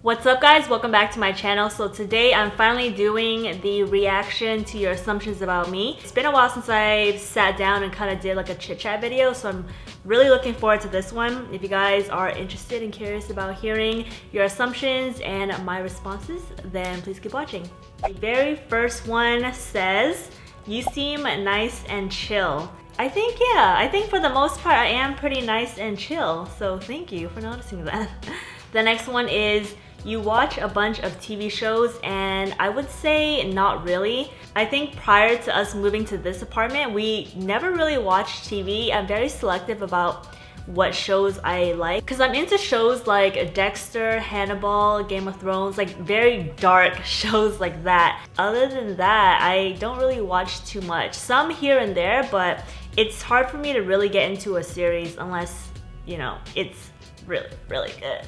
What's up guys, welcome back to my channel. So today I'm finally doing the reaction to your assumptions about me. It's been a while since I sat down and kind of did like a chit chat video, so I'm really looking forward to this one. If you guys are interested and curious about hearing your assumptions and my responses, then please keep watching. The very first one says, "You seem nice and chill." I think for the most part I am pretty nice and chill, so thank you for noticing that. The next one is, "You watch a bunch of TV shows," and I would say not really. I think prior to us moving to this apartment, we never really watched TV. I'm very selective about what shows I like, because I'm into shows like Dexter, Hannibal, Game of Thrones, like very dark shows like that. Other than that, I don't really watch too much. Some here and there, but it's hard for me to really get into a series unless, you know, it's really good.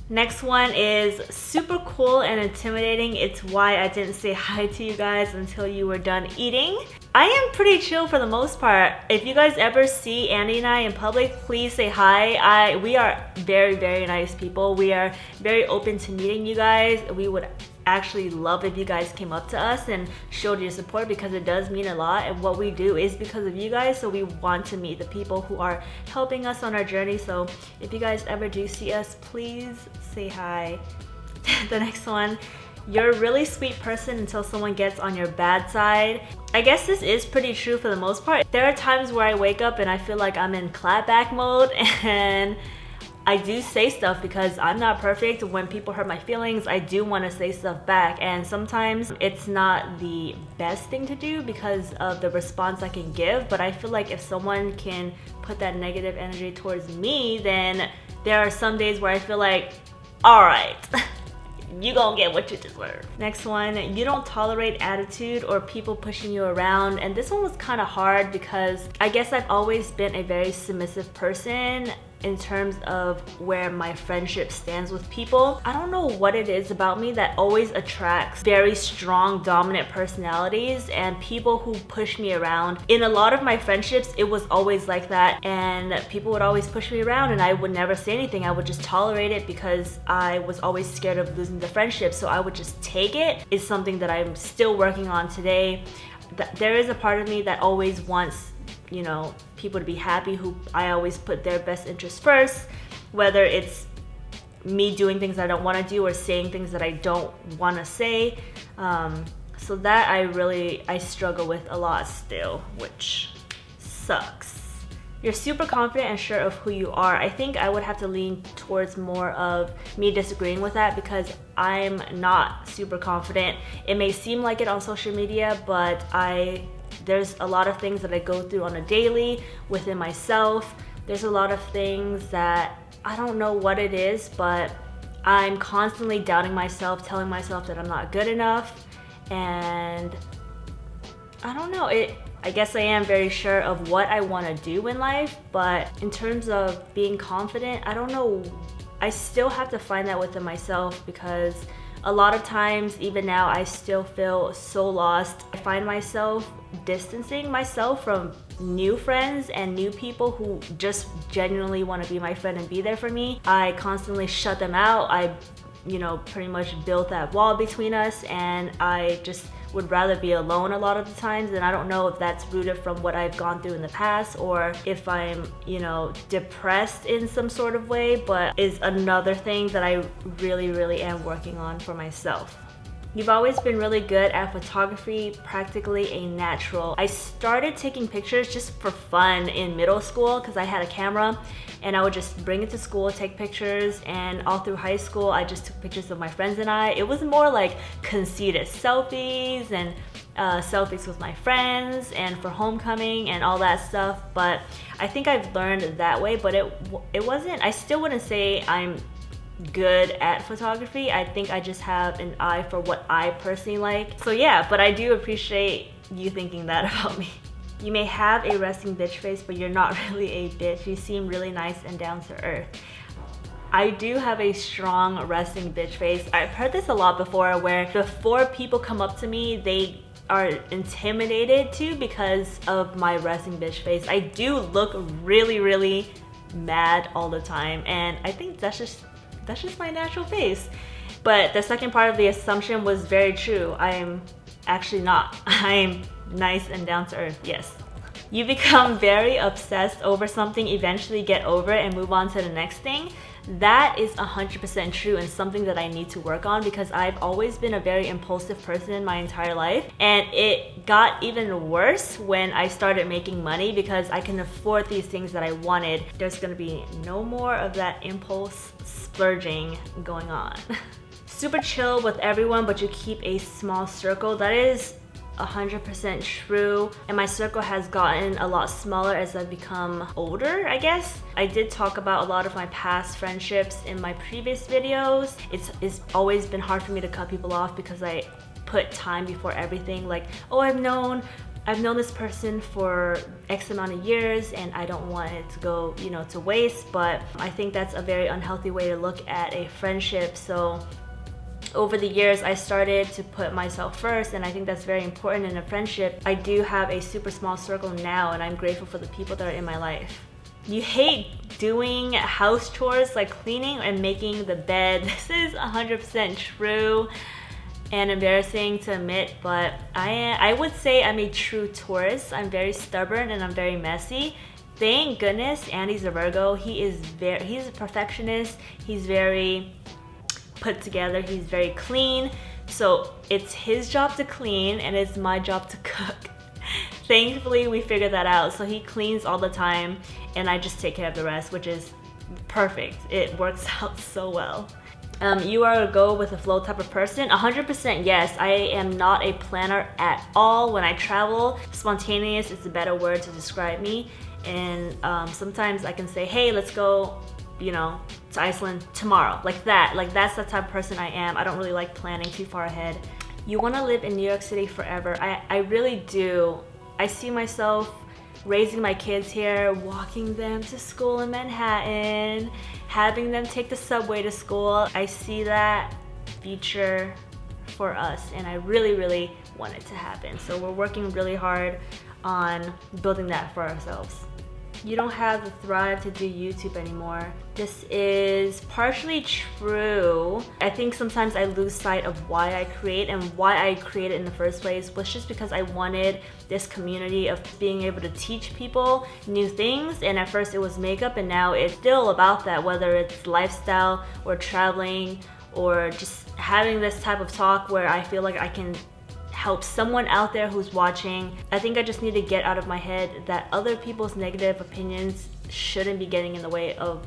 Next one is, "Super cool and intimidating. It's why I didn't say hi to you guys until you were done eating." I am pretty chill for the most part. If you guys ever see Andy and I in public, please say hi. We are very nice people. We are very open to meeting you guys. We would actually love if you guys came up to us and showed your support, because it does mean a lot, and what we do is because of you guys, so we want to meet the people who are helping us on our journey. So if you guys ever do see us, please say hi. The next one, "You're a really sweet person until someone gets on your bad side." I guess this is pretty true for the most part. There are times where I wake up and I feel like I'm in clapback mode, and I do say stuff because I'm not perfect. When people hurt my feelings, I do want to say stuff back, and sometimes it's not the best thing to do because of the response I can give, but I feel like if someone can put that negative energy towards me, then there are some days where I feel like, alright, you gonna get what you deserve. Next one, "You don't tolerate attitude or people pushing you around." And this one was kind of hard because I guess I've always been a very submissive person in terms of where my friendship stands with people. I don't know what it is about me that always attracts very strong, dominant personalities and people who push me around. In a lot of my friendships, it was always like that, and people would always push me around and I would never say anything. I would just tolerate it because I was always scared of losing the friendship, so I would just take it. It's something that I'm still working on today. There is a part of me that always wants, you know, people to be happy, who I always put their best interest first, whether it's me doing things I don't want to do or saying things that I don't want to say. So that I struggle with a lot still, which sucks. "You're super confident and sure of who you are." I think I would have to lean towards more of me disagreeing with that, because I'm not super confident. It may seem like it on social media, but there's a lot of things that I go through on a daily within myself. There's a lot of things that I don't know what it is, but I'm constantly doubting myself, telling myself that I'm not good enough, and I don't know. I guess I am very sure of what I want to do in life, but in terms of being confident, I don't know. I still have to find that within myself, because a lot of times, even now, I still feel so lost. I find myself distancing myself from new friends and new people who just genuinely want to be my friend and be there for me. I constantly shut them out. I, pretty much built that wall between us, and I just would rather be alone a lot of the times. And I don't know if that's rooted from what I've gone through in the past, or if I'm, depressed in some sort of way, but is another thing that I really am working on for myself. "You've always been really good at photography, practically a natural." I started taking pictures just for fun in middle school because I had a camera, and I would just bring it to school, take pictures, and all through high school I just took pictures of my friends and I. It was more like conceited selfies and selfies with my friends and for homecoming and all that stuff, but I think I've learned that way, but it wasn't, I still wouldn't say I'm good at photography. I think I just have an eye for what I personally like. So yeah, but I do appreciate you thinking that about me. "You may have a resting bitch face, but you're not really a bitch. You seem really nice and down to earth." I do have a strong resting bitch face. I've heard this a lot before, where before people come up to me, they are intimidated too because of my resting bitch face. I do look really mad all the time, and I think that's just my natural face. But the second part of the assumption was very true. I am actually not. I am nice and down to earth, yes. You become very obsessed over something, eventually get over it and move on to the next thing. That is 100% true and something that I need to work on, because I've always been a very impulsive person in my entire life, and it got even worse when I started making money because I can afford these things that I wanted. There's gonna be no more of that impulse splurging going on. Super chill with everyone, but you keep a small circle. That is 100% true, and my circle has gotten a lot smaller as I've become older, I guess. I did talk about a lot of my past friendships in my previous videos. It's always been hard for me to cut people off because I put time before everything. Like, oh, I've known this person for X amount of years and I don't want it to go, you know, to waste. But I think that's a very unhealthy way to look at a friendship. So over the years, I started to put myself first, and I think that's very important in a friendship. I do have a super small circle now, and I'm grateful for the people that are in my life. You hate doing house chores like cleaning and making the bed. This is 100% true and embarrassing to admit, but I would say I'm a true Taurus. I'm very stubborn and I'm very messy. Thank goodness Andy's a Virgo. He's a perfectionist. He's very put together, he's very clean, so it's his job to clean and it's my job to cook. Thankfully we figured that out, so he cleans all the time and I just take care of the rest, which is perfect. It works out so well. You are a go with the flow type of person. 100% yes. I am not a planner at all. When I travel, spontaneous is a better word to describe me, and sometimes I can say, hey, let's go, you know, to Iceland tomorrow, like that. Like, that's the type of person I am. I don't really like planning too far ahead. You want to live in New York City forever. I really do. I see myself raising my kids here, walking them to school in Manhattan, having them take the subway to school. I see that future for us, and I really, really want it to happen. So we're working really hard on building that for ourselves. You don't have the thrive to do YouTube anymore. This is partially true. I think sometimes I lose sight of why I create, and why I created in the first place was just because I wanted this community of being able to teach people new things. And at first it was makeup, and now it's still about that, whether it's lifestyle or traveling or just having this type of talk where I feel like I can help someone out there who's watching. I think I just need to get out of my head that other people's negative opinions shouldn't be getting in the way of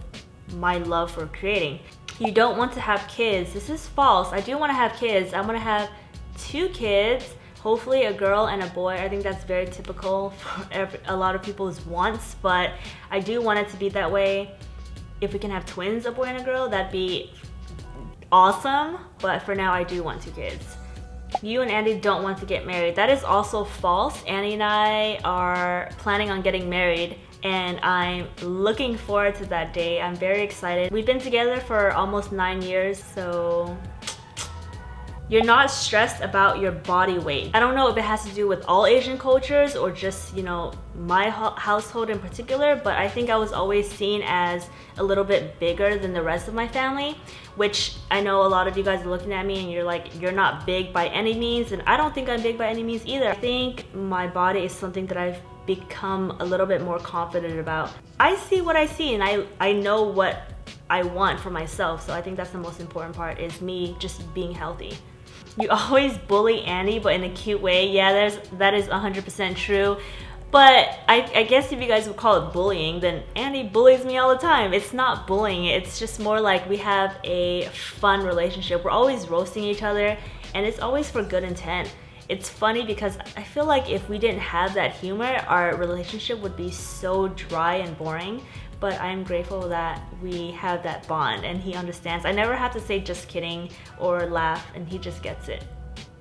my love for creating. You don't want to have kids. This is false. I do want to have kids. I want to have 2 kids, hopefully a girl and a boy. I think that's very typical for a lot of people's wants, but I do want it to be that way. If we can have twins, a boy and a girl, that'd be awesome. But for now, I do want 2 kids. You and Andy don't want to get married. That is also false. Andy and I are planning on getting married, and I'm looking forward to that day. I'm very excited. We've been together for almost 9 years, so you're not stressed about your body weight. I don't know if it has to do with all Asian cultures or just, you know, my household in particular, but I think I was always seen as a little bit bigger than the rest of my family, which I know a lot of you guys are looking at me and you're like, you're not big by any means, and I don't think I'm big by any means either. I think my body is something that I've become a little bit more confident about. I see what I see, and I know what I want for myself, so I think that's the most important part, is me just being healthy. You always bully Andy, but in a cute way. Yeah, that is 100% true. But I guess if you guys would call it bullying, then Andy bullies me all the time. It's not bullying, it's just more like we have a fun relationship. We're always roasting each other, and it's always for good intent. It's funny because I feel like if we didn't have that humor, our relationship would be so dry and boring. But I'm grateful that we have that bond and he understands. I never have to say just kidding or laugh, and he just gets it.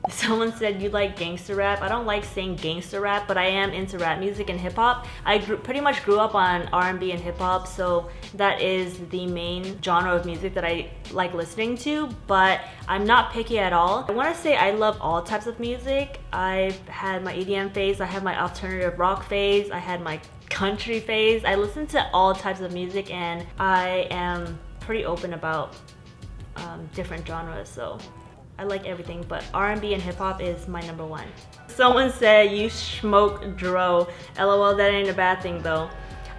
Someone said you like gangster rap. I don't like saying gangster rap, but I am into rap music and hip hop. I pretty much grew up on R&B and hip hop, so that is the main genre of music that I like listening to, but I'm not picky at all. I want to say I love all types of music. I've had my EDM phase, I had my alternative rock phase, I had my country phase. I listen to all types of music, and I am pretty open about different genres, so I like everything, but R&B and hip-hop is my number one. Someone said you smoke dro. LOL, that ain't a bad thing though.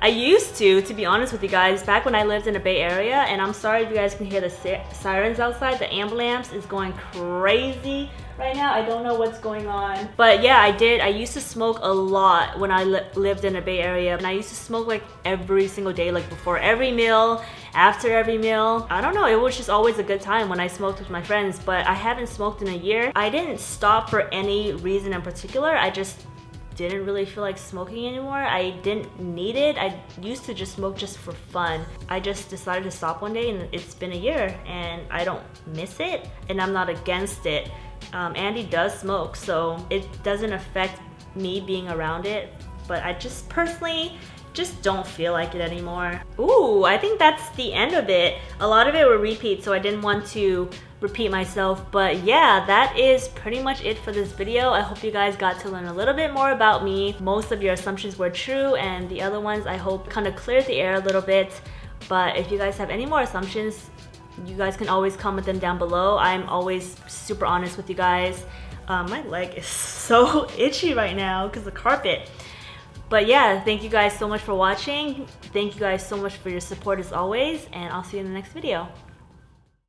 I used to be honest with you guys, back when I lived in the Bay Area, and I'm sorry if you guys can hear the sirens outside. The ambulance is going crazy right now. I don't know what's going on. But yeah, I used to smoke a lot when I lived in the Bay Area, and I used to smoke like every single day, like before every meal, after every meal. I don't know, it was just always a good time when I smoked with my friends, but I haven't smoked in a year. I didn't stop for any reason in particular. I just didn't really feel like smoking anymore. I didn't need it. I used to just smoke just for fun. I just decided to stop one day, and it's been a year, and I don't miss it, and I'm not against it. Andy does smoke, so it doesn't affect me being around it, but I just personally just don't feel like it anymore. Ooh, I think that's the end of it. A lot of it were repeats, so I didn't want to repeat myself, but yeah, that is pretty much it for this video. I hope you guys got to learn a little bit more about me. Most of your assumptions were true, and the other ones I hope kind of cleared the air a little bit. But if you guys have any more assumptions, you guys can always comment them down below. I'm always super honest with you guys. My leg is so itchy right now because of the carpet. But yeah, thank you guys so much for watching. Thank you guys so much for your support as always, and I'll see you in the next video.